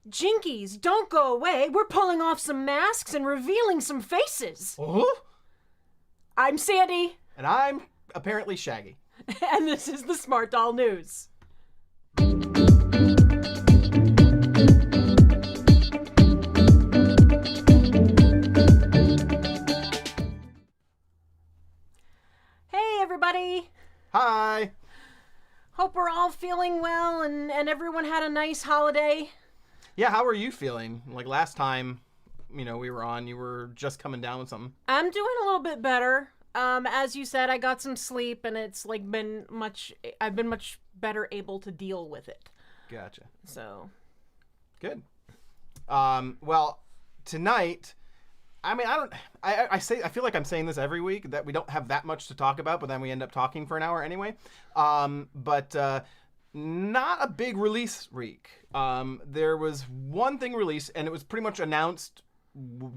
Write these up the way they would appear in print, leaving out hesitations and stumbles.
Jinkies, don't go away. We're pulling off some masks and revealing some faces. Oh? I'm Sandy. And I'm apparently Shaggy. And this is the Smart Doll News. Hey, everybody. Hi. Hope we're all feeling well and everyone had a nice holiday. Yeah, how are you feeling? Like last time, we were on, you were just coming down with something. I'm doing a little bit better. As you said, I got some sleep and it's I've been much better able to deal with it. Gotcha. So. Good. Well, tonight, I feel like I'm saying this every week that we don't have that much to talk about, but then we end up talking for an hour anyway. But not a big release week. There was one thing released, and it was pretty much announced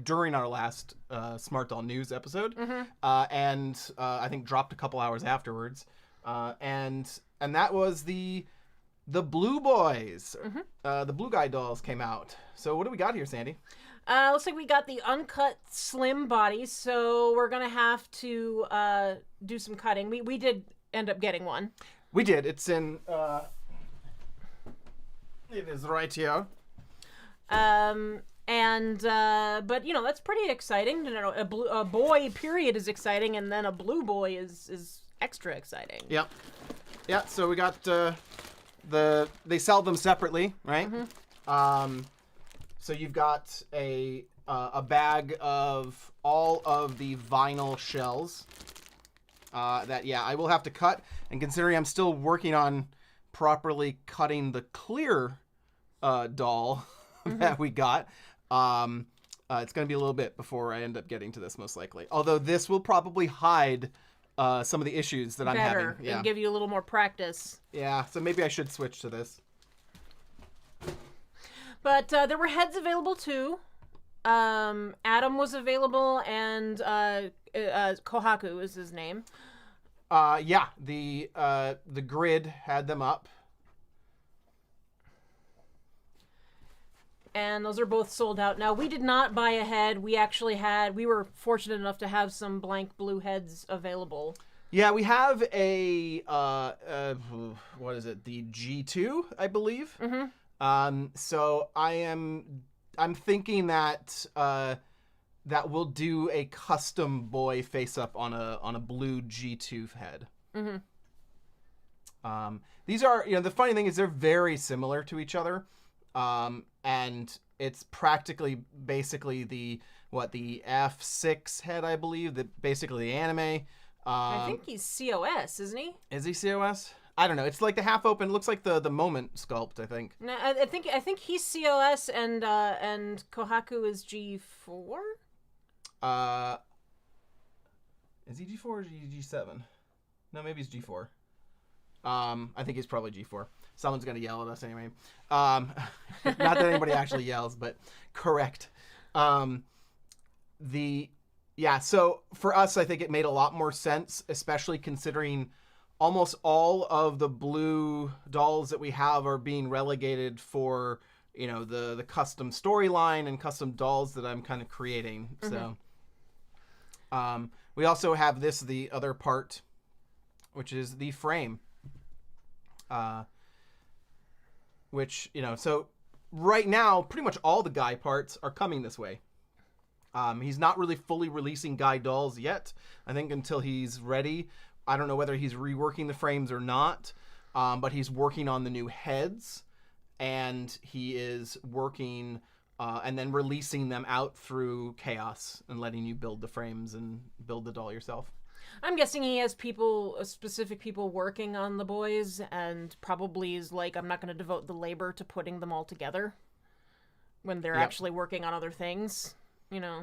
during our last Smart Doll News episode, and I think dropped a couple hours afterwards. And that was the Blue Boys. The Blue Guy dolls came out. So what do we got here, Sandy? Looks like we got the uncut slim bodies, so we're gonna have to do some cutting. We did end up getting one. We did. It's in. It is right here. But that's pretty exciting. A boy period is exciting, and then a blue boy is extra exciting. Yep. Yeah. So we got they sell them separately, right? So you've got a bag of all of the vinyl shells that I will have to cut. And considering I'm still working on properly cutting the clear doll that we got, it's going to be a little bit before I end up getting to this, most likely. Although this will probably hide some of the issues that I'm having. Yeah. And give you a little more practice. Yeah, so maybe I should switch to this. But there were heads available too. Adam was available, and Kohaku is his name. The grid had them up. And those are both sold out. Now, we did not buy a head. We were fortunate enough to have some blank blue heads available. Yeah, we have a, what is it? The G2, I believe. So I'm thinking that, that we'll do a custom boy face up on a blue G2 head. These are, the funny thing is they're very similar to each other. And it's practically basically the F6 head, I believe, basically the anime. I think he's COS, isn't he? Is he COS? I don't know. It's like the half open. It looks like the moment sculpt, I think. No, I think he's COS and Kohaku is G4. Is he G4 or G7? No, maybe he's G4. I think he's probably G4. Someone's gonna yell at us anyway. Not that anybody actually yells, but correct. So for us, I think it made a lot more sense, especially considering almost all of the blue dolls that we have are being relegated for, the custom storyline and custom dolls that I'm kind of creating. So, we also have the other part, which is the frame. Which, so right now, pretty much all the Guy parts are coming this way. He's not really fully releasing Guy dolls yet. I think until he's ready. I don't know whether he's reworking the frames or not, but he's working on the new heads, and he is working and then releasing them out through Chaos and letting you build the frames and build the doll yourself. I'm guessing he has specific people working on the boys, and probably is like, I'm not going to devote the labor to putting them all together when they're actually working on other things, Kit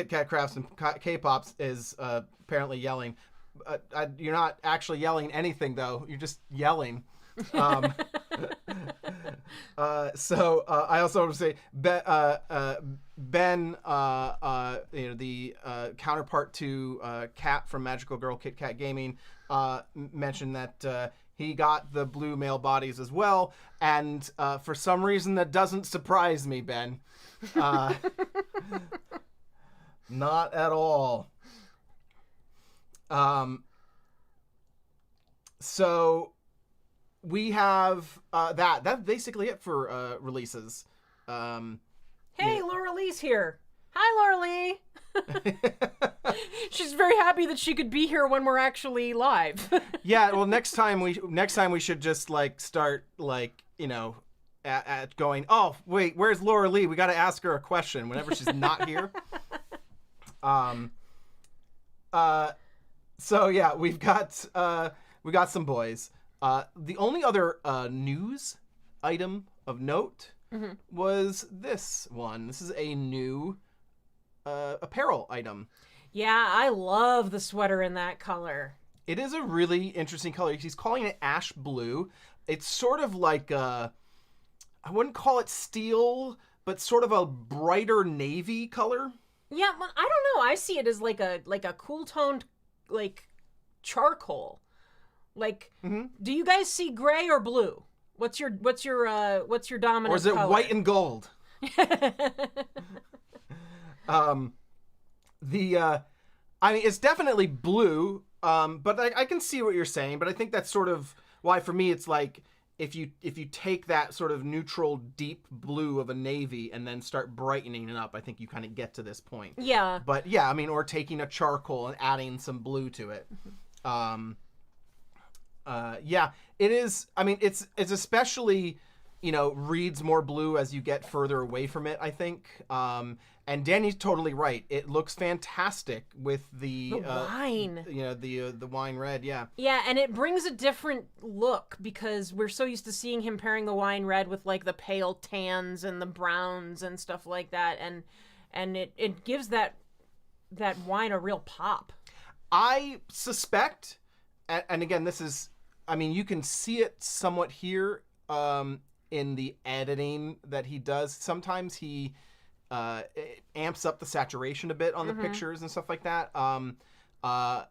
Kat Crafts and K-Pops is apparently yelling. You're not actually yelling anything, though. You're just yelling. So I also want to say Ben, the counterpart to Kat from Magical Girl Kit Kat Gaming, mentioned that he got the blue male bodies as well. And for some reason that doesn't surprise me, Ben. Not at all. So we have that. That's basically it for releases. Hey, Laura Lee's here. Hi, Laura Lee. She's very happy that she could be here when we're actually live. Yeah, well, next time we should just like start like, you know, at going, oh wait, where's Laura Lee? We got to ask her a question whenever she's not here. So yeah, we got some boys. The only other news item of note was this one. This is a new apparel item. Yeah, I love the sweater in that color. It is a really interesting color. He's calling it ash blue. It's sort of like I wouldn't call it steel, but sort of a brighter navy color. Yeah, well, I don't know. I see it as like a cool toned like charcoal. Like, do you guys see gray or blue? What's your dominant? Or is it color? white and gold? I mean, it's definitely blue, but I can see what you're saying. But I think that's sort of why, for me, it's like if you take that sort of neutral, deep blue of a navy and then start brightening it up, I think you kind of get to this point. Yeah. But yeah, I mean, or taking a charcoal and adding some blue to it. Yeah, it is. I mean, it's especially, you know, reads more blue as you get further away from it, I think. And Danny's totally right. It looks fantastic with the wine. You know, the wine red, yeah. Yeah, and it brings a different look because we're so used to seeing him pairing the wine red with like the pale tans and the browns and stuff like that, and it gives that wine a real pop. I suspect, and again, this is, I mean, you can see it somewhat here in the editing that he does. Sometimes he amps up the saturation a bit on the pictures and stuff like that. But I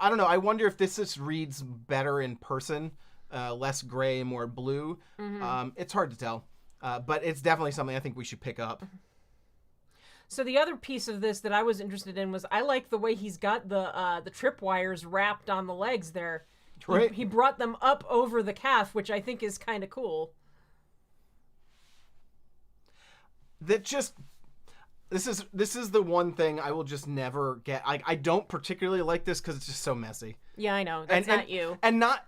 don't know. I wonder if this just reads better in person, less gray, more blue. It's hard to tell, but it's definitely something I think we should pick up. So the other piece of this that I was interested in was I like the way he's got the tripwires wrapped on the legs there. Right. He brought them up over the calf, which I think is kind of cool. That just, this is the one thing I will just never get. I don't particularly like this because it's just so messy. Yeah, I know. That's not you. And not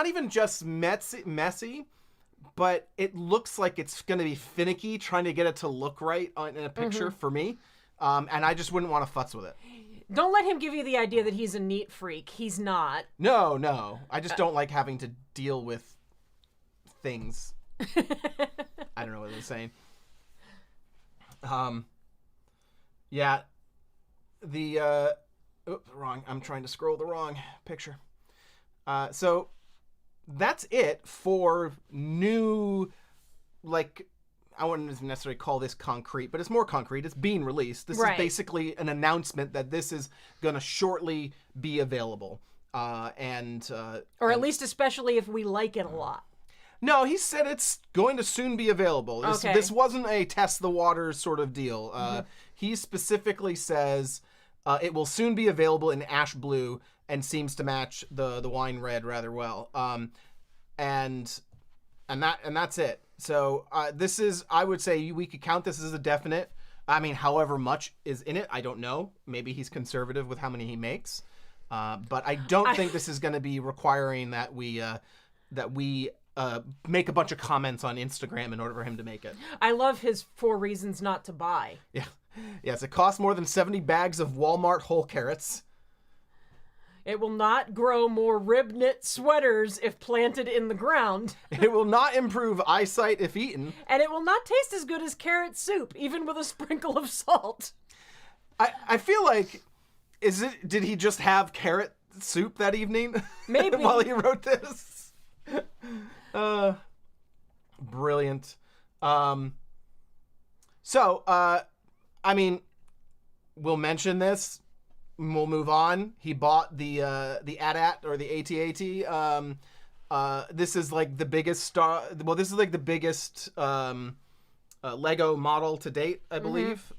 even just messy, but it looks like it's going to be finicky trying to get it to look right in a picture for me. And I just wouldn't want to futz with it. Don't let him give you the idea that he's a neat freak. He's not. No. I just don't like having to deal with things. I don't know what they're saying. Yeah. Oops, wrong. I'm trying to scroll the wrong picture. So that's it for new, like, I wouldn't necessarily call this concrete, but it's more concrete. It's being released. This is basically an announcement that this is going to shortly be available. Or at least especially if we like it a lot. No, he said it's going to soon be available. This wasn't a test the waters sort of deal. He specifically says it will soon be available in ash blue and seems to match the wine red rather well. And that's it. So this is, I would say we could count this as a definite. I mean, however much is in it, I don't know. Maybe he's conservative with how many he makes. But I don't think this is going to be requiring that we make a bunch of comments on Instagram in order for him to make it. I love his 4 reasons not to buy. Yeah. Yes, it costs more than 70 bags of Walmart whole carrots. It will not grow more rib knit sweaters if planted in the ground. It will not improve eyesight if eaten. And it will not taste as good as carrot soup, even with a sprinkle of salt. I feel like, did he just have carrot soup that evening? Maybe. While he wrote this? Brilliant. So, I mean, we'll mention this. We'll move on. He bought the AT-AT, or the AT-AT This is like the biggest star. Well, this is like the biggest Lego model to date, I believe.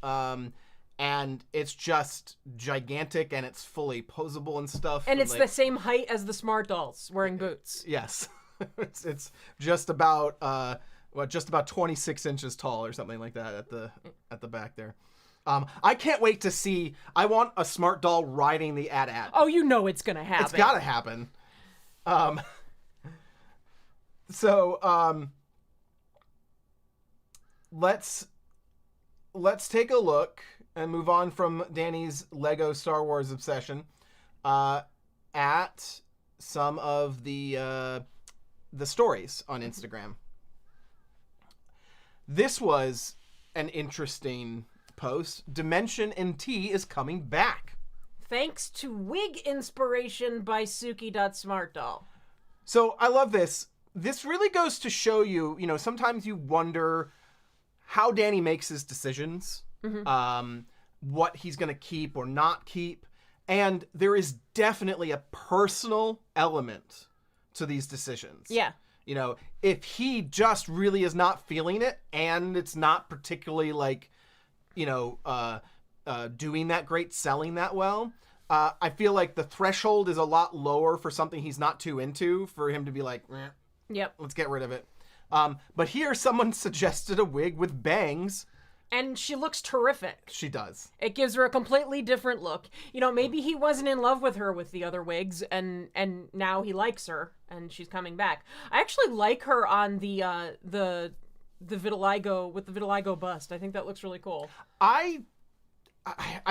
And it's just gigantic, and it's fully posable and stuff. And it's like, the same height as the Smart Dolls wearing boots. Yes, it's just about just about 26 inches tall or something like that at the back there. I can't wait to see. I want a Smart Doll riding the AT-AT. Oh, you know it's gonna happen. It's gotta happen. So let's take a look and move on from Danny's Lego Star Wars obsession at some of the stories on Instagram. This was an interesting post. Dimension NT is coming back. Thanks to wig inspiration by Suki.SmartDoll. So I love this. This really goes to show you, sometimes you wonder how Danny makes his decisions, what he's going to keep or not keep. And there is definitely a personal element to these decisions. Yeah. If he just really is not feeling it and it's not particularly like, doing that great, selling that well, I feel like the threshold is a lot lower for something he's not too into for him to be like, yep, let's get rid of it. But here someone suggested a wig with bangs. And she looks terrific. She does. It gives her a completely different look. Maybe he wasn't in love with her with the other wigs, and now he likes her, and she's coming back. I actually like her on the vitiligo, with the vitiligo bust. I think that looks really cool. I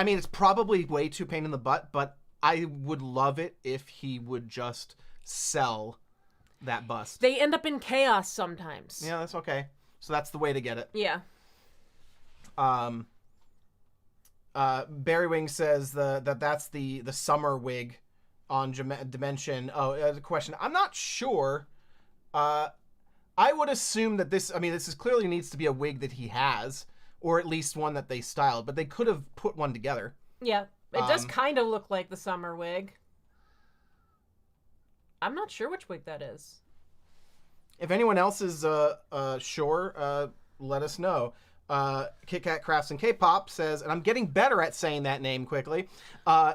mean, it's probably way too pain in the butt, but I would love it if he would just sell that bust. They end up in chaos sometimes. Yeah, that's okay. So that's the way to get it. Yeah. Berrywing says that's the summer wig on Dimension. Oh, the question. I'm not sure. I would assume that this is clearly needs to be a wig that he has, or at least one that they styled, but they could have put one together. Yeah, it does kind of look like the summer wig. I'm not sure which wig that is. If anyone else is sure, let us know. Kit Kat Crafts and K-Pop says, and I'm getting better at saying that name quickly,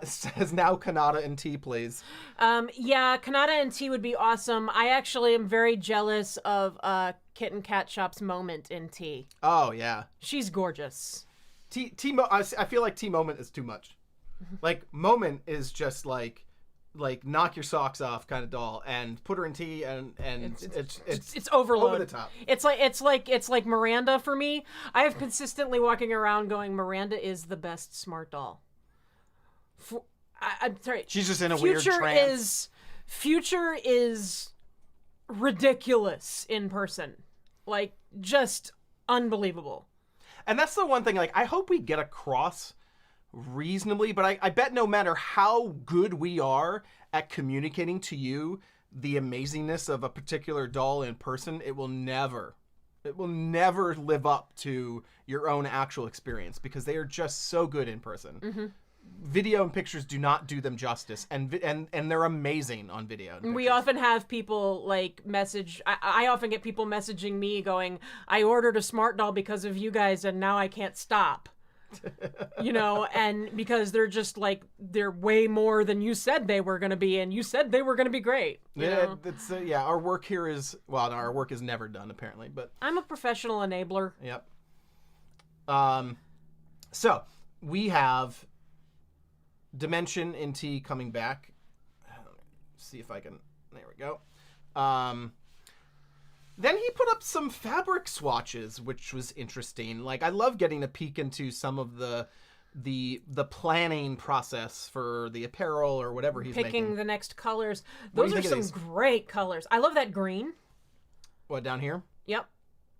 says now Kanata and T, please. Yeah, Kanata and T would be awesome. I actually am very jealous of Kit and Kat Shop's Moment in T. Oh, yeah. She's gorgeous. I feel like T Moment is too much. Like, Moment is just like knock your socks off kind of doll, and put her in tea, and it's overload. Over the top. It's like Miranda for me. I have consistently walking around going, Miranda is the best smart doll. I'm sorry. She's just in a weird trance. Future is ridiculous in person, like just unbelievable. And that's the one thing. Like, I hope we get across reasonably, but I bet no matter how good we are at communicating to you the amazingness of a particular doll in person, it will never live up to your own actual experience, because they are just so good in person. Video and pictures do not do them justice, and they're amazing on video. We often have people like message. I often get people messaging me going, I ordered a smart doll because of you guys, and now I can't stop. And because they're just like, they're way more than you said they were going to be, and you said they were going to be great. It's our work here is, well, no, our work is never done apparently, but I'm a professional enabler. Yep. So we have Dimension NT coming back. See if I can, there we go. Then he put up some fabric swatches, which was interesting. Like, I love getting a peek into some of the planning process for the apparel or whatever he's picking making. The next colors. Those are some great colors. I love that green. What, down here? Yep.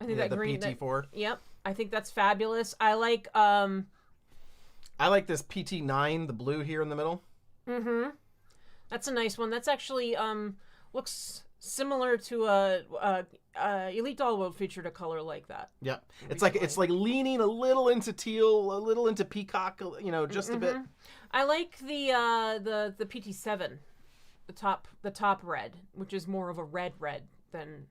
I think that the green. PT4. Yep. I think that's fabulous. I like this PT9, the blue here in the middle. That's a nice one. That's actually looks similar to a Elite Doll World featured a color like that. Yep. It's like leaning a little into teal, a little into peacock, just a bit. I like the PT7. the top red, which is more of a red than,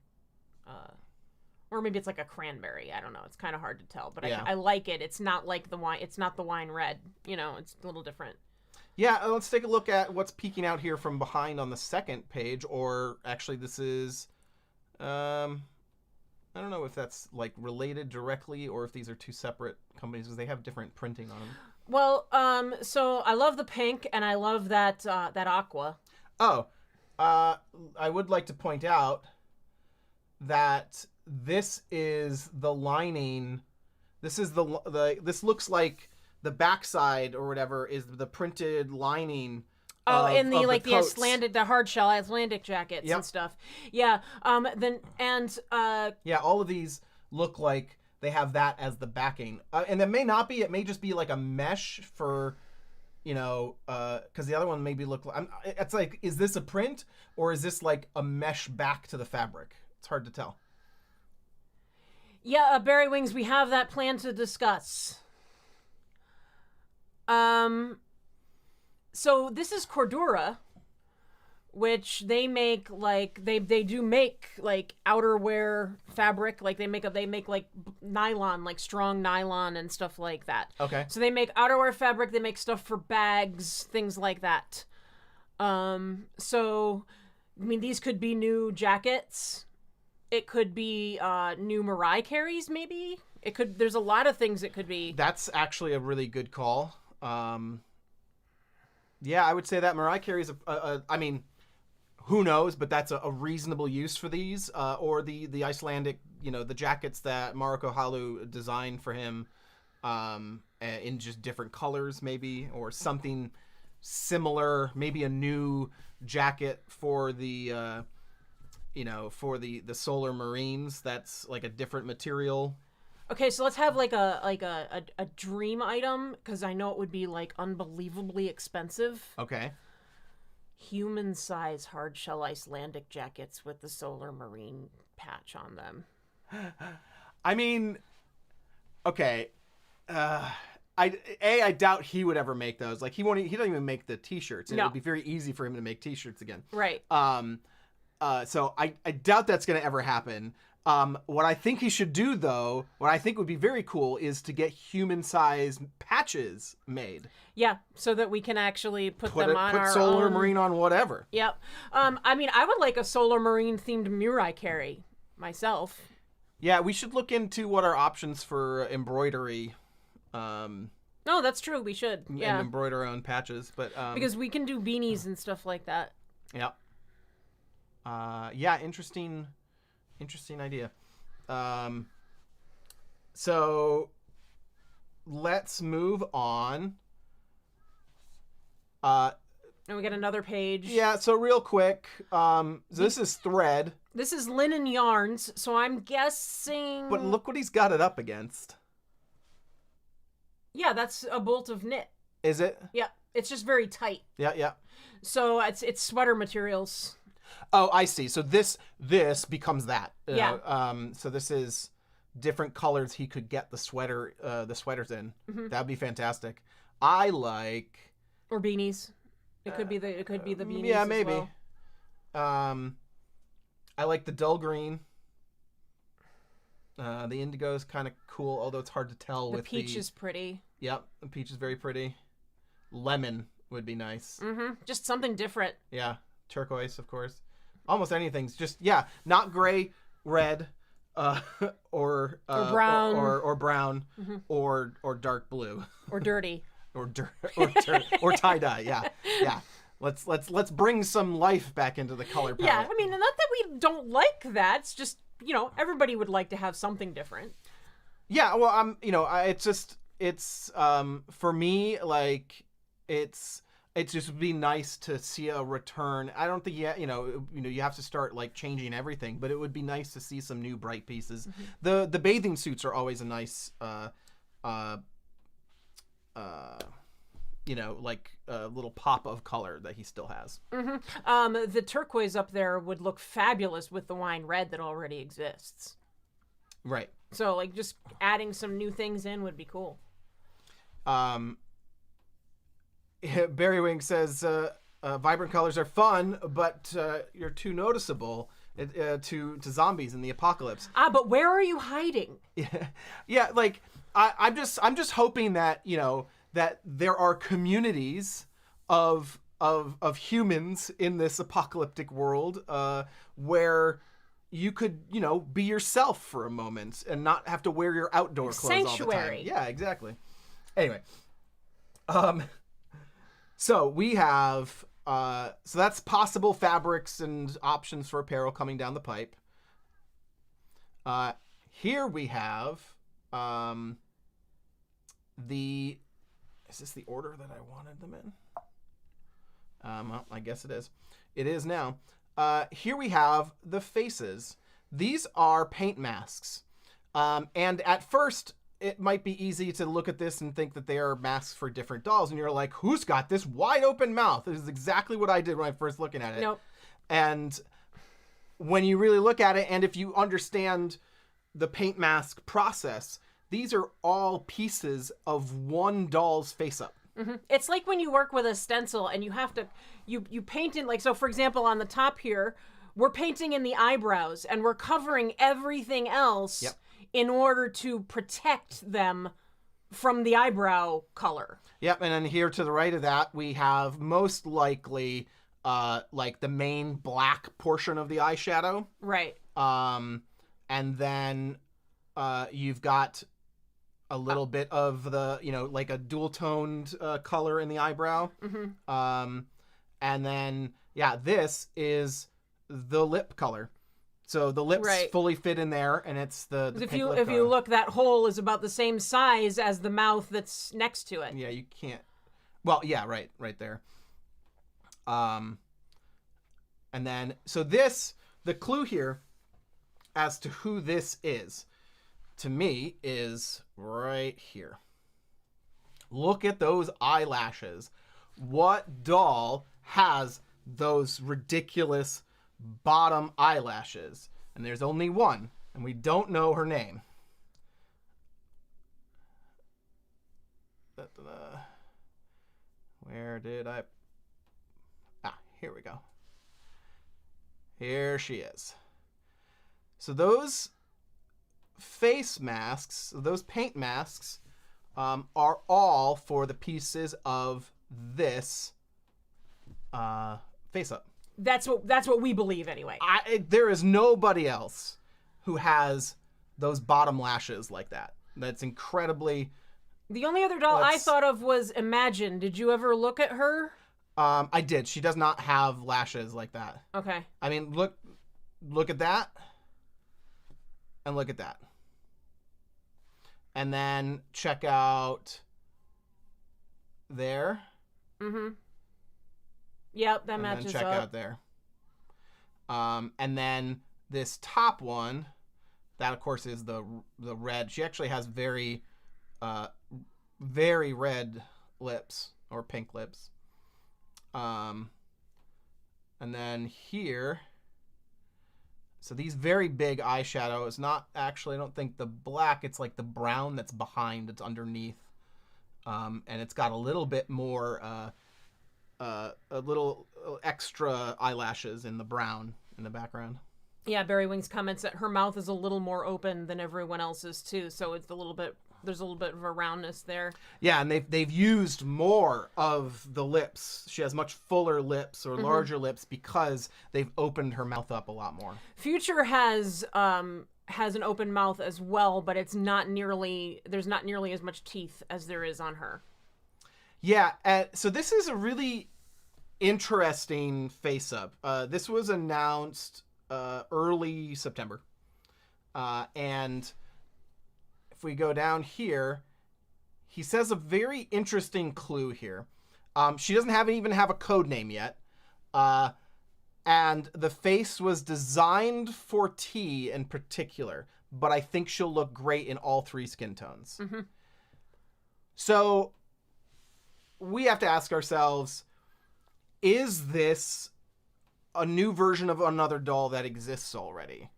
or maybe it's like a cranberry. I don't know. It's kind of hard to tell, but I like it. It's not like the wine. It's not the wine red. You know, it's a little different. Yeah, let's take a look at what's peeking out here from behind on the second page, or actually this is, I don't know if that's like related directly or if these are two separate companies because they have different printing on them. Well, so I love the pink and I love that aqua. Oh, I would like to point out that this is the lining. This is this looks like the backside or whatever is the printed lining. In the like the coats. Icelandic, the hard shell Icelandic jackets and stuff. Yeah. Yeah, all of these look like they have that as the backing, and it may not be. It may just be like a mesh for, you know, because the other one maybe look. It's like, is this a print or is this like a mesh back to the fabric? It's hard to tell. Yeah, Berry Wings, we have that plan to discuss. So this is Cordura, which they make like they do make like outerwear fabric, like they make like nylon, like strong nylon and stuff like that. Okay. So they make outerwear fabric, they make stuff for bags, things like that. So I mean these could be new jackets. It could be new Mariah Careys maybe. There's a lot of things it could be. That's actually a really good call. Yeah, I would say that Mariah Carey's I mean, who knows, but that's a reasonable use for these, or the Icelandic, you know, the jackets that Mariko Halu designed for him, in just different colors maybe, or something similar, maybe a new jacket for the, you know, for the Solar Marines that's like a different material. Okay, so let's have like a dream item, because I know it would be like unbelievably expensive. Okay. Human size hard shell Icelandic jackets with the Solar Marine patch on them. I mean, okay. I doubt he would ever make those. Like he doesn't even make the t-shirts. And No. It would be very easy for him to make t-shirts again. Right. So I doubt that's going to ever happen. What I think he should do, though, what I think would be very cool is to get human-sized patches made. Yeah, so that we can actually put them on our Solar own. Marine on whatever. Yep. I mean, I would like a Solar Marine themed Mariah Carey myself. Yeah, we should look into what our options for embroidery. No, that's true. We should. Yeah. And embroider our own patches, but because we can do beanies and stuff like that. Yeah. Yeah. Interesting idea. So let's move on. And we got another page. Yeah, so real quick, so this is thread. This is linen yarns, so I'm guessing... But look what he's got it up against. Yeah, that's a bolt of knit. Is it? Yeah, it's just very tight. Yeah. So it's sweater materials. Oh, I see. So this becomes that. Yeah. So this is different colors he could get the sweaters in. Mm-hmm. That'd be fantastic. I like... Or beanies. It could be the beanies. Yeah, as maybe. well. I like the dull green. The indigo is kind of cool, although it's hard to tell with the... The peach is pretty. Yep, the peach is very pretty. Lemon would be nice. Mm-hmm. Just something different. Yeah, turquoise, of course. Almost anything's just, yeah, not gray, red, or brown. or brown, Mm-hmm. or dark blue. Or dirty. or tie dye. Yeah. Let's bring some life back into the color palette. Yeah, I mean, not that we don't like that. It's just, you know, everybody would like to have something different. Yeah, well, it's for me, like, it's just would be nice to see a return. I don't think you have to start like changing everything, but it would be nice to see some new bright pieces. Mm-hmm. The bathing suits are always a nice like a little pop of color that he still has. Mm-hmm. The turquoise up there would look fabulous with the wine red that already exists. Right. So, like, just adding some new things in would be cool. Berrywing says, vibrant colors are fun, but you're too noticeable to zombies in the apocalypse. But where are you hiding? Yeah. Like I'm just hoping that that there are communities of humans in this apocalyptic world where you could be yourself for a moment and not have to wear your outdoor clothes all the time. Yeah, exactly. Anyway, so we have so that's possible fabrics and options for apparel coming down the pipe. Here we have is this the order that I wanted them in? Well, I guess it is. It is now. Here we have the faces. These are paint masks. And at first, it might be easy to look at this and think that they are masks for different dolls. And you're like, who's got this wide open mouth? This is exactly what I did when I first looking at it. Nope. And when you really look at it, and if you understand the paint mask process, these are all pieces of one doll's face up. Mm-hmm. It's like when you work with a stencil and you have to, you paint in, like, so for example, on the top here, we're painting in the eyebrows and we're covering everything else in order to protect them from the eyebrow color. Yep, and then here to the right of that, we have most likely like the main black portion of the eyeshadow. Right. And then you've got a little bit of the, like a dual-toned color in the eyebrow. Mm-hmm. And then, this is the lip color. So the lips fully fit in there, and it's the if pink you lip if color. you look, that hole is about the same size as the mouth that's next to it. Yeah, you can't. Well, yeah, right there. And then, so the clue here as to who this is, to me, is right here. Look at those eyelashes. What doll has those ridiculous bottom eyelashes? And there's only one, and we don't know her name. Where did I... here we go. Here she is. So those face masks, those paint masks, are all for the pieces of this face up. That's what we believe anyway. There is nobody else who has those bottom lashes like that. That's incredibly... The only other doll I thought of was Imagine. Did you ever look at her? I did. She does not have lashes like that. Okay. I mean, look at that. And look at that. And then check out there. Mm-hmm. Yep, that matches up. And then check out there. And then this top one, that of course is the red. She actually has very red lips, or pink lips. And then here, so these very big eyeshadow is not actually, I don't think the black, it's like the brown that's behind, it's underneath. And it's got a little bit more, a little extra eyelashes in the brown in the background. Yeah, Barry Wings comments that her mouth is a little more open than everyone else's too, so it's there's a little bit of a roundness there. Yeah, and they've used more of the lips. She has much fuller lips or larger lips because they've opened her mouth up a lot more. Future has an open mouth as well, but there's not nearly as much teeth as there is on her. Yeah, so this is a really interesting face-up. This was announced early September. And if we go down here, he says a very interesting clue here. She doesn't even have a code name yet. And the face was designed for T in particular, but I think she'll look great in all three skin tones. Mm-hmm. So we have to ask ourselves, is this a new version of another doll that exists already?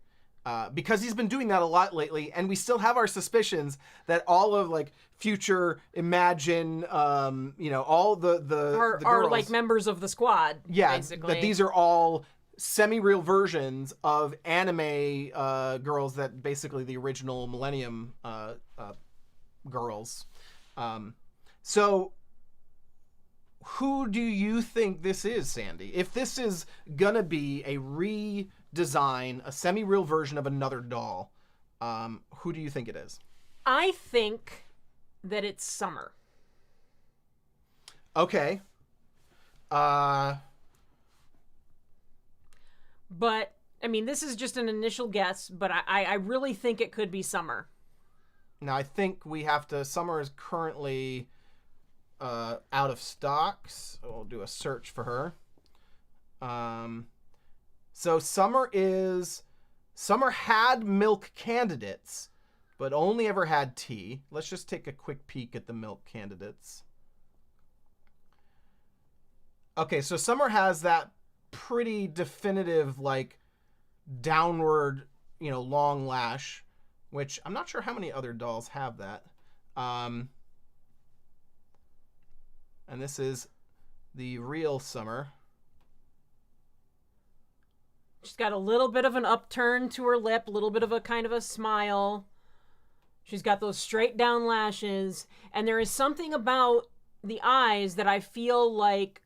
because he's been doing that a lot lately, and we still have our suspicions that all of like Future, Imagine, all the Are girls, like members of the squad. yeah, basically. that these are all semi-real versions of anime girls that basically the original Millennium girls. So who do you think this is, Sandy? If this is gonna be a redesign, a semi-real version of another doll, who do you think it is? I think that it's Summer. Okay. But, I mean, this is just an initial guess, but I really think it could be Summer. Now I think we have to. Summer is currently out of stocks. So we'll do a search for her. So Summer had milk candidates, but only ever had tea. Let's just take a quick peek at the milk candidates. Okay, so Summer has that pretty definitive, like, downward, long lash, which I'm not sure how many other dolls have that. And this is the real Summer. She's got a little bit of an upturn to her lip, a little bit of a kind of a smile. She's got those straight down lashes, and there is something about the eyes that I feel like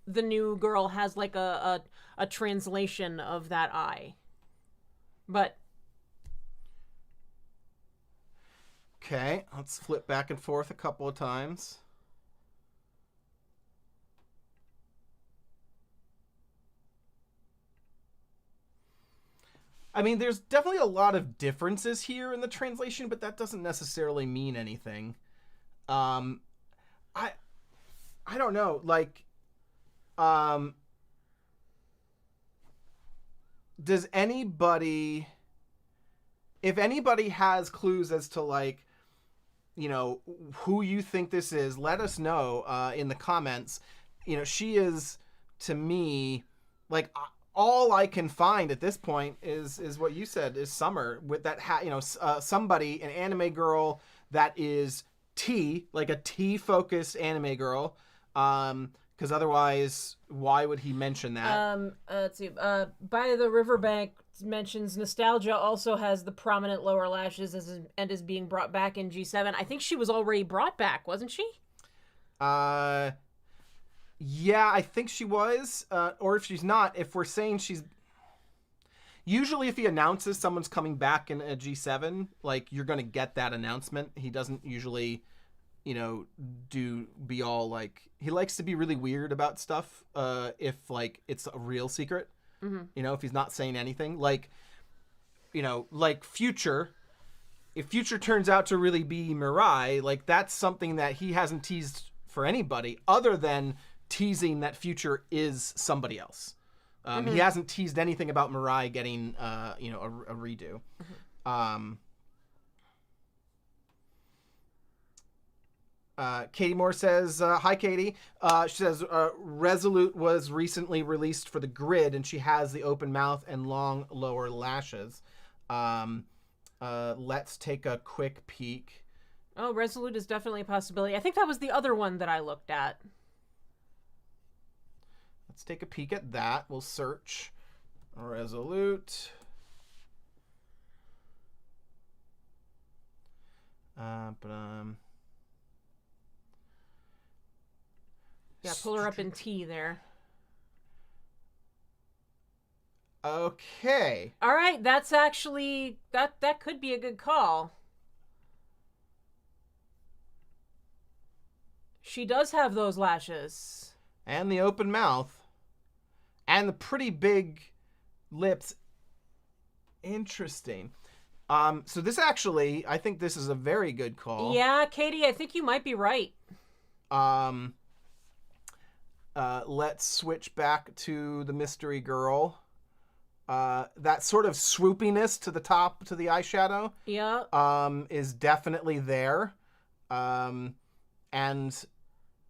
the new girl has like a translation of that eye. But okay, let's flip back and forth a couple of times. I mean, there's definitely a lot of differences here in the translation, but that doesn't necessarily mean anything. I don't know, like, does anybody, if anybody has clues as to, like, who you think this is, let us know in the comments. She is, to me, like, all I can find at this point is what you said, is Summer with that hat. Somebody, an anime girl that is T, like a T-focused anime girl. Because otherwise, why would he mention that? Let's see. By the Riverbank mentions nostalgia also has the prominent lower lashes and is being brought back in G7. I think she was already brought back, wasn't she? Yeah, I think she was. Or if she's not, if we're saying she's... Usually if he announces someone's coming back in a G7, like, you're going to get that announcement. He doesn't usually, be all, like... He likes to be really weird about stuff if, like, it's a real secret. Mm-hmm. If he's not saying anything. Like, like Future... If Future turns out to really be Mirai, like, that's something that he hasn't teased for anybody other than teasing that Future is somebody else. He hasn't teased anything about Mirai getting, a redo. Mm-hmm. Katie Moore says, hi, Katie. She says, Resolute was recently released for the grid, and she has the open mouth and long lower lashes. Let's take a quick peek. Oh, Resolute is definitely a possibility. I think that was the other one that I looked at. Let's take a peek at that. We'll search Resolute. Yeah, pull her up in T there. Okay. All right, that's actually that could be a good call. She does have those lashes. And the open mouth. And the pretty big lips. Interesting. So this actually, I think this is a very good call. Yeah, Katie, I think you might be right. Let's switch back to the mystery girl. That sort of swoopiness to the top, to the eyeshadow. Yeah. Is definitely there. And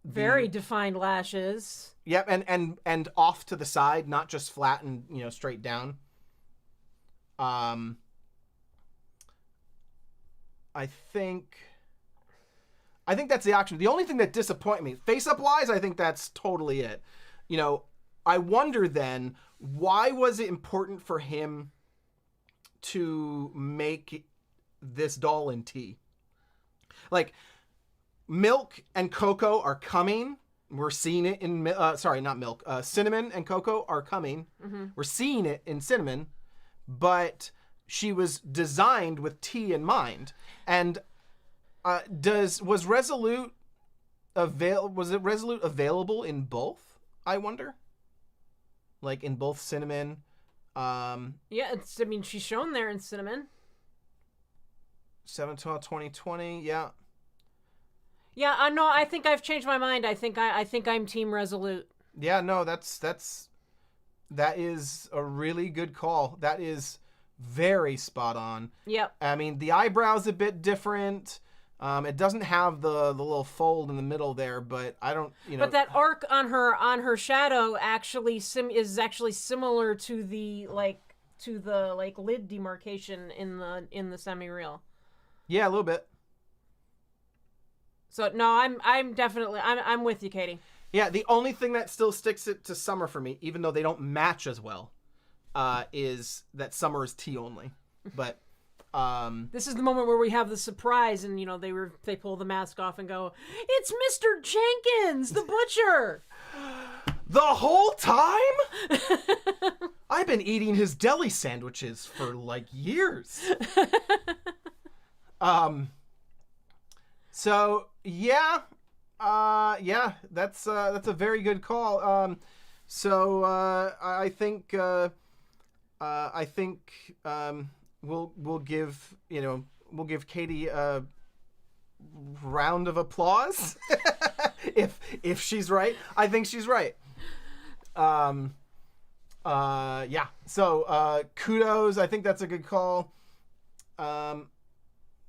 very defined lashes. Yep, and off to the side, not just flat and straight down. Um, I think that's the action. The only thing that disappointed me, face-up wise, I think that's totally it. You know, I wonder then, why was it important for him to make this doll in tea? Like, milk and cocoa are coming. We're seeing it in, not milk. Cinnamon and cocoa are coming. Mm-hmm. We're seeing it in cinnamon, but she was designed with tea in mind. And was Resolute available in both? I wonder. Like in both cinnamon. Yeah, I mean, she's shown there in cinnamon. 7/12/2020. Yeah. Yeah, no, I think I've changed my mind. I think I'm Team Resolute. Yeah, no, that is a really good call. That is very spot on. Yep. I mean, the eyebrow's a bit different. It doesn't have the little fold in the middle there, but I don't, But that arc on her shadow actually is actually similar to the lid demarcation in the semi-real. Yeah, a little bit. So no, I'm definitely I'm with you, Katie. Yeah, the only thing that still sticks it to Summer for me, even though they don't match as well, is that Summer is tea only. But this is the moment where we have the surprise, and they pull the mask off and go, "It's Mr. Jenkins, the butcher." The whole time? I've been eating his deli sandwiches for like years. So yeah, that's a very good call. I think we'll give Katie a round of applause if she's right. I think she's right. Yeah. So kudos. I think that's a good call.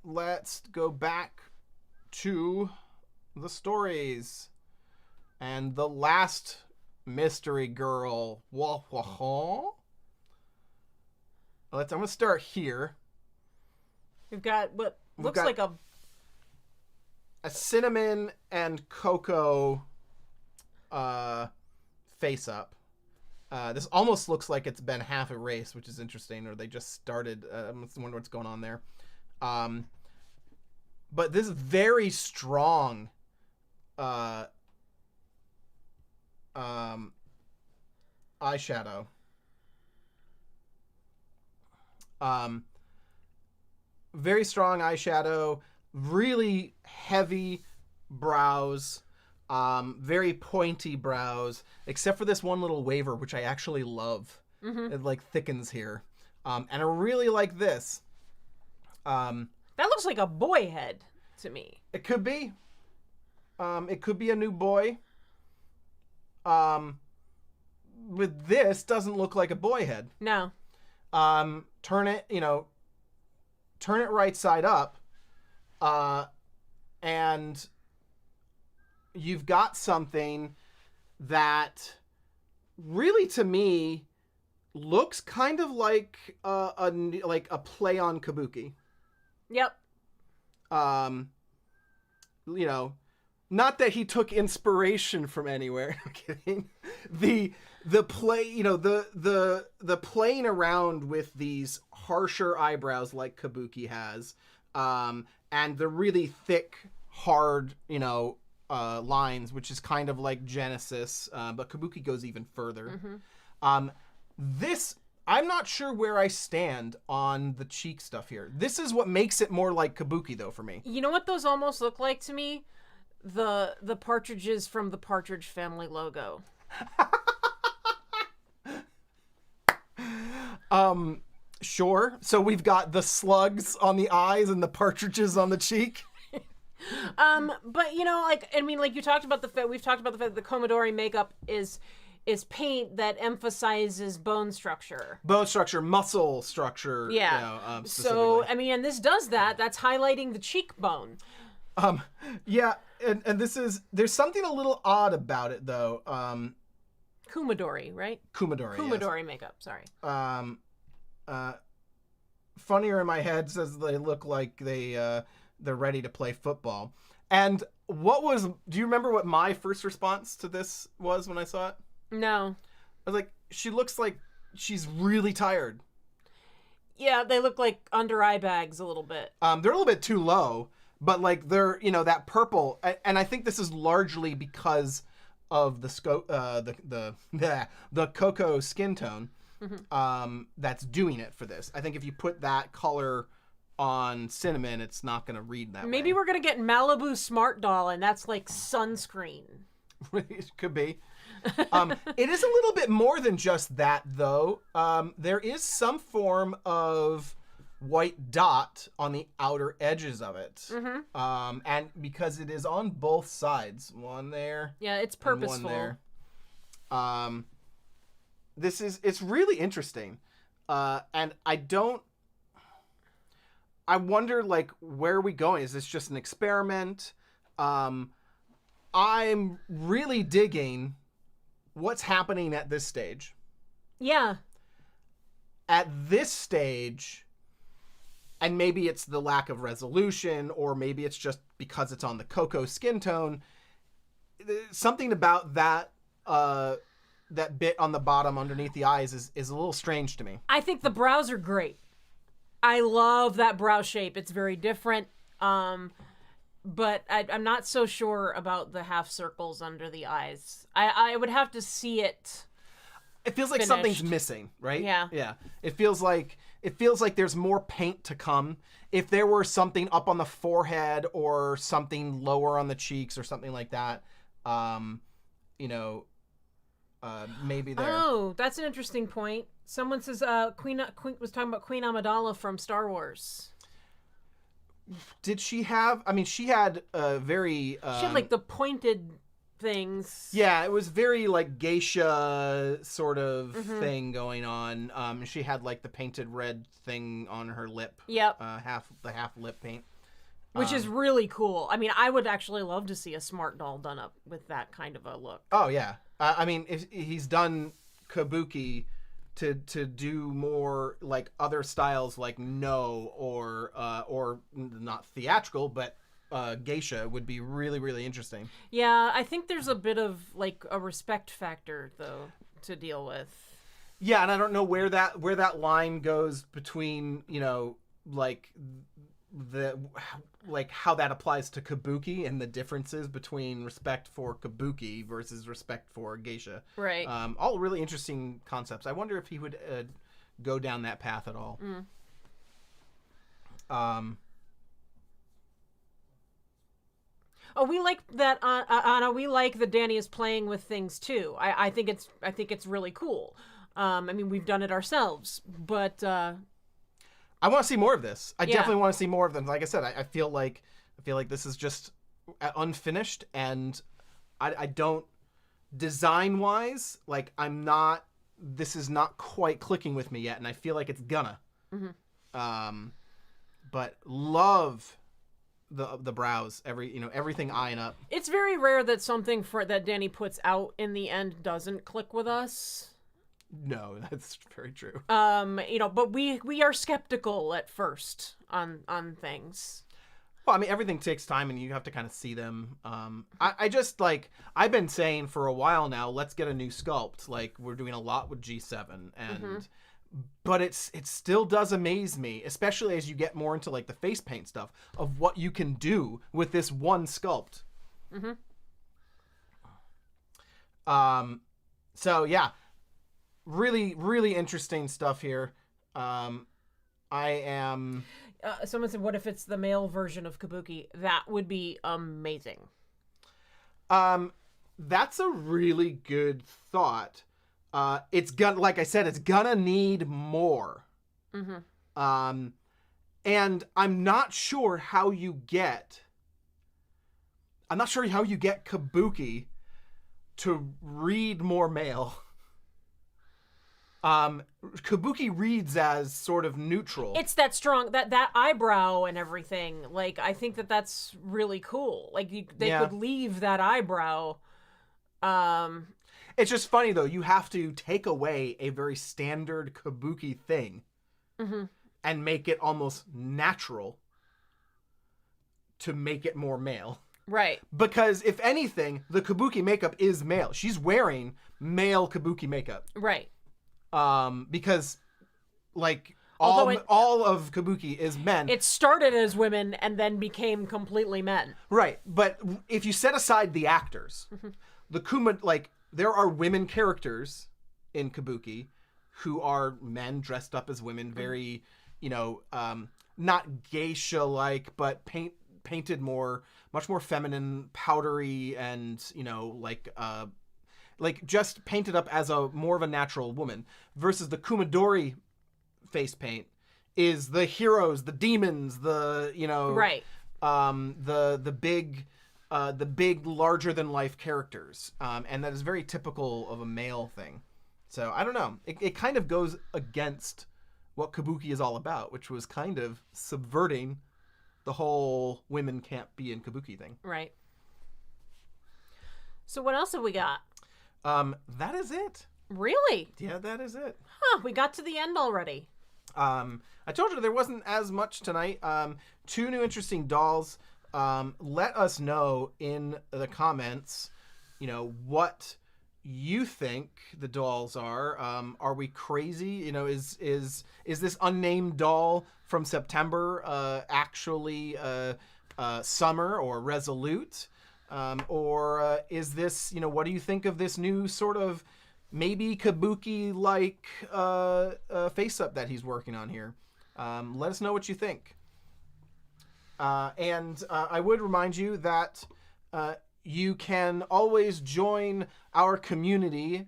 Let's go back to the stories and the last mystery girl. I'm gonna start here. We've got what looks like a cinnamon and cocoa face up. This almost looks like it's been half erased, which is interesting, or they just started. I wonder what's going on there. But this very strong eyeshadow. Very strong eyeshadow, really heavy brows, very pointy brows, except for this one little waver, which I actually love. Mm-hmm. It like thickens here. And I really like this. That looks like a boy head to me. It could be. It could be a new boy. With this, doesn't look like a boy head. No. Turn it right side up. And you've got something that really, to me, looks kind of like a play on Kabuki. Yep. Not that he took inspiration from anywhere. I'm kidding. The play, the playing around with these harsher eyebrows like Kabuki has, and the really thick, hard, lines, which is kind of like Genesis, but Kabuki goes even further. Mm-hmm. This, I'm not sure where I stand on the cheek stuff here. This is what makes it more like Kabuki, though, for me. You know what those almost look like to me? The partridges from the Partridge Family logo. Sure. So we've got the slugs on the eyes and the partridges on the cheek. But you talked about the fact we've talked about the fact that the Komodori makeup is paint that emphasizes bone structure, muscle structure. Yeah. So and this does that. That's highlighting the cheekbone. Yeah, and there's something a little odd about it though. Komodori, right? Komodori. Komodori yes. makeup. Sorry. funnier in my head says they look like they're ready to play football. And do you remember what my first response to this was when I saw it? No. I was like, she looks like she's really tired. Yeah, they look like under eye bags a little bit. They're a little bit too low, but like they're, that purple, and I think this is largely because of the cocoa skin tone. That's doing it for this. I think if you put that color on cinnamon, it's not going to read that way. Maybe we're going to get Malibu Smart Doll, and that's like sunscreen. It could be. It is a little bit more than just that, though. There is some form of white dot on the outer edges of it. And because it is on both sides. One there. Yeah, it's purposeful. One there. It's really interesting. And I wonder, like, where are we going? Is this just an experiment? I'm really digging what's happening at this stage. Yeah. At this stage, and maybe it's the lack of resolution, or maybe it's just because it's on the cocoa skin tone, something about that that bit on the bottom underneath the eyes is a little strange to me. I think the brows are great. I love that brow shape. It's very different. But I'm not so sure about the half circles under the eyes. I would have to see it. It feels like something's missing, right? Yeah. Yeah. It feels like there's more paint to come. If there were something up on the forehead or something lower on the cheeks or something like that, maybe there. Oh, that's an interesting point. Someone says Queen was talking about Queen Amidala from Star Wars. Did she have? I mean, she had a very. She had like the pointed things. Yeah, it was very like geisha sort of thing going on. She had like the painted red thing on her lip. Yep. Half lip paint. Which is really cool. I mean, I would actually love to see a Smart Doll done up with that kind of a look. Oh yeah. I mean, if he's done kabuki to do more like other styles like or not theatrical, but geisha would be really, really interesting. Yeah, I think there's a bit of like a respect factor though to deal with. Yeah, and I don't know where that line goes between, like how that applies to kabuki and the differences between respect for kabuki versus respect for geisha. Right. All really interesting concepts. I wonder if he would go down that path at all. Oh, we like that. Anna, we like that Danny is playing with things too. I think it's really cool. I mean, we've done it ourselves, but I want to see more of this. I definitely want to see more of them. Like I said, I feel like this is just unfinished, and I don't, design wise, like this is not quite clicking with me yet, and I feel like it's gonna. But love the brows, everything eyeing up. It's very rare that something that Danny puts out in the end doesn't click with us. No, that's very true. But we are skeptical at first on things. Well, I mean, everything takes time, and you have to kind of see them. I just I've been saying for a while now, let's get a new sculpt. Like, we're doing a lot with G7, and but it still does amaze me, especially as you get more into like the face paint stuff of what you can do with this one sculpt. So yeah. Really, really interesting stuff here. I am. Someone said, "What if it's the male version of Kabuki?" That would be amazing. That's a really good thought. It's gonna, like I said, it's gonna need more. And I'm not sure how you get Kabuki to read more male. Kabuki reads as sort of neutral. It's that strong, that eyebrow and everything. Like, I think that's really cool. Like, they could leave that eyebrow. It's just funny though. You have to take away a very standard Kabuki thing and make it almost natural to make it more male. Right. Because if anything, the kabuki makeup is male. She's wearing male kabuki makeup. Right. Because like Although all of kabuki is men. It started as women and then became completely men. Right. But if you set aside the actors, there are women characters in kabuki who are men dressed up as women, very, not geisha-like, but painted much more feminine, powdery, and, just painted up as more of a natural woman, versus the kumadori face paint is the heroes, the demons, right. The big larger than life characters, and that is very typical of a male thing. So I don't know, it kind of goes against what kabuki is all about, which was kind of subverting the whole women can't be in kabuki thing. Right. So what else have we got? That is it. Really? Yeah, that is it. Huh, we got to the end already. I told you there wasn't as much tonight. 2 new interesting dolls. Let us know in the comments, what you think the dolls are. Are we crazy? Is this unnamed doll from September actually Summer or Resolute? Or is this, what do you think of this new sort of maybe kabuki-like face-up that he's working on here? Let us know what you think. And I would remind you that you can always join our community.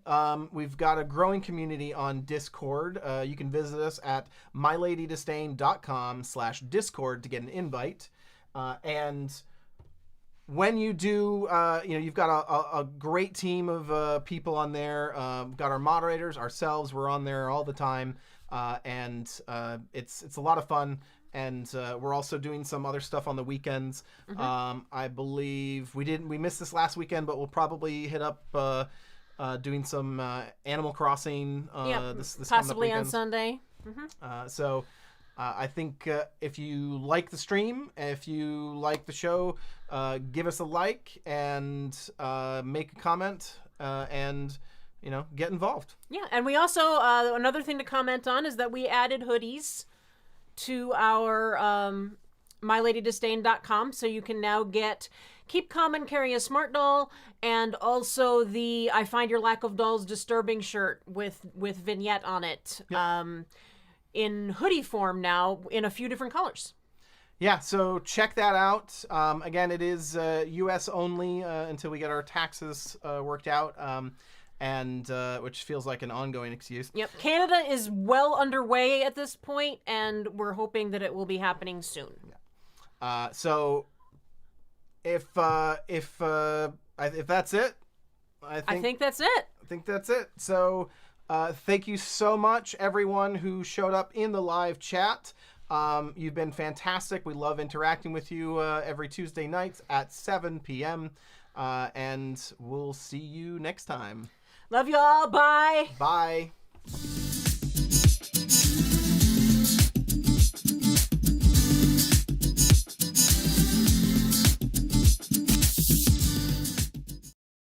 We've got a growing community on Discord. You can visit us at myladydisdain.com/Discord to get an invite. And when you do, you've got a great team of people on there. We've got our moderators, ourselves. We're on there all the time. And it's a lot of fun. And we're also doing some other stuff on the weekends. Mm-hmm. I believe we missed this last weekend, but we'll probably hit up doing some Animal Crossing this possibly on Sunday. Mm-hmm. So I think if you like the stream, if you like the show, give us a like and make a comment and get involved. Yeah, and we also another thing to comment on is that we added hoodies to our myladydisdain.com, so you can now keep calm and carry a smart doll, and also the I find your lack of dolls disturbing shirt with vignette on it. Yep. In hoodie form now in a few different colors. Yeah, so check that out. Again, it is U.S. only until we get our taxes worked out. And which feels like an ongoing excuse. Yep. Canada is well underway at this point, and we're hoping that it will be happening soon. Yeah. So if that's it, I think that's it. I think that's it. So thank you so much, everyone who showed up in the live chat. You've been fantastic. We love interacting with you every Tuesday nights at 7 p.m. And we'll see you next time. Love you all. Bye. Bye.